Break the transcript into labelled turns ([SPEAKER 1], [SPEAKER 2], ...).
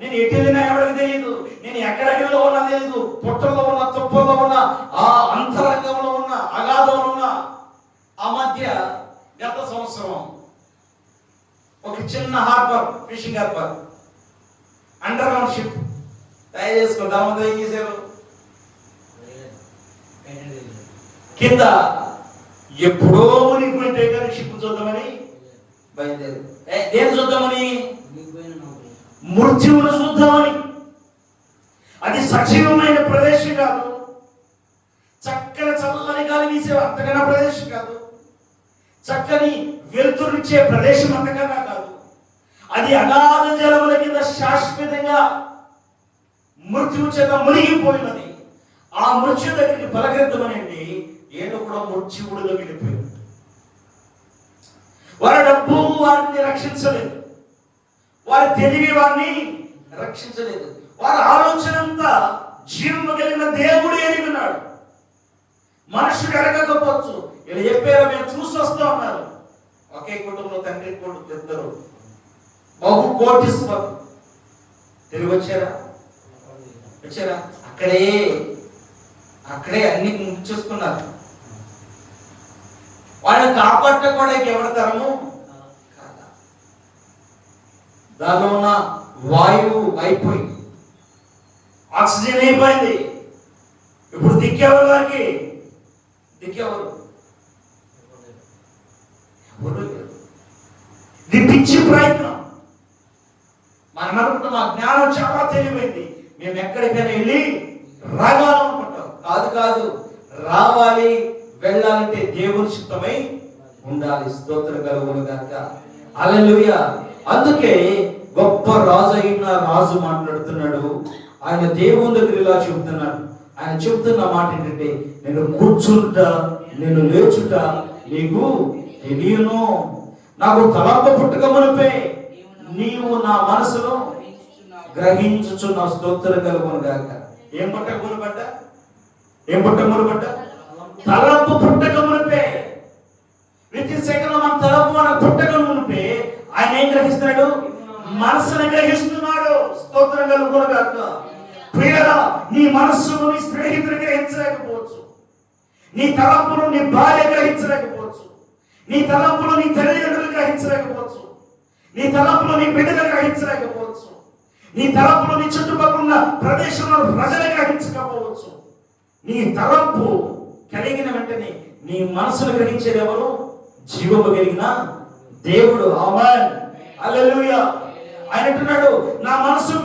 [SPEAKER 1] నేను ఎటు వెళ్ళినా ఎవరికి తెలియదు, నేను ఎక్కడెక్కడో ఉన్నా తెలియదు, పుట్టల్లో ఉన్న, తుప్పల్లో ఉన్న, ఆ అంతరంగంలో ఉన్న, అగాధంలో ఉన్న. ఆ మధ్య గత సంవత్సరం ఒక చిన్న harbour, fishing harbour, under ground ship తయారు చేసుకుంటాము. ఏం చేశారు, కింద ఎప్పుడో మునిగిపోయిన టైటానిక్ షిప్ చూద్దామని బయలుదేరు. దేని చూద్దామని? మృత్యువును చూద్దామని. అది సజీవమైన ప్రదేశం కాదు, చక్కని చల్లని గాలి వీసే అంతకన్నా ప్రదేశం కాదు, చక్కని వెలుతురిచ్చే ప్రదేశం అంతకన్నా కాదు. అది అగాధ జలముల కింద శాశ్వతంగా మృత్యువు చేత మునిగిపోయినది. ఆ మృత్యు దగ్గరికి పలకరిద్దామనండి, ఏదో కూడా మృత్యువుడిలో వెళ్ళిపోయింది. వారి డబ్బు వారిని రక్షించలేదు, వారి తెలివి వారిని రక్షించలేదు. వారి ఆలోచన అంతా జీవము కలిగిన దేవుడు ఎరిగినాడు. మనుషుడు ఎరగకపోవచ్చు. వీళ్ళు చెప్పారో మేము చూసి వస్తూ ఉన్నారు. ఒకే కుటుంబంలో తండ్రి కొడుకు ఇద్దరు బహు కోటీశ్వరులు. తిరిగి వచ్చారా? అక్కడే అన్ని చూసుకున్నారు. వాళ్ళని కాపాడుకోవడానికి ఎవరి తరము? దానిలో ఉన్న వాయువు అయిపోయింది, ఆక్సిజన్ అయిపోయింది. ఇప్పుడు దిక్కెవరు? వారికి దిక్కెవరు? ఇది పిచ్చి ప్రయత్నం. మనం అనుకుంటాం మా జ్ఞానం చాలా తెలివైంది, మేము ఎక్కడికైనా వెళ్ళి రాగాలనుకుంటాం. కాదు, రావాలి, వెళ్ళాలంటే దేవుని చిత్తమై ఉండాలి. స్తోత్రం కలుగును గాక. హల్లెలూయా. అందుకే గొప్ప రాజు అయిన రాజు మాట్లాడుతున్నాడు. ఆయన దేవుని దగ్గర ఇలా చెబుతున్నాడు. ఆయన చెబుతున్న మాట ఏంటంటే, నేను కూర్చుంటా, నేను లేచుట నీకు తెలియను. నాకు తలంపు పుట్టుక మునిపే నీవు నా మనసులో గ్రహించుచున్నావు. స్తోత్రం కలుగును గాక. ఏం పుట్టక మునిపడ్డా? తలంపు పుట్టక మునిపే. ప్రతి సెకండ్ మన తలంపు మన పుట్టక మునిపే ఆయన ఏం గ్రహిస్తున్నాడు? మనసును గ్రహిస్తున్నాడు. స్తోత్రం కలుగును గాక. ప్రియులారా, నీ మనస్సును నీ స్నేహితులు గ్రహించలేకపోవచ్చు, నీ తలంపును నీ భార్య గ్రహించలేకపోవచ్చు, నీ తలంపులు నీ తల్లిదండ్రులు గ్రహించలేకపోవచ్చు, నీ తలంపులు నీ బిడ్డలు గ్రహించలేకపోవచ్చు, నీ తలంపులు నీ చుట్టుపక్కల ఉన్న ప్రదేశంలో ప్రజలు గ్రహించకపోవచ్చు. నీ తలంపు కలిగిన వెంటనే నీ మనసును గ్రహించేది ఎవరు? జీవము కలిగిన దేవుడు. ఆమేన్. హల్లెలూయా. ఆయన అంటున్నాడు, నా మనసు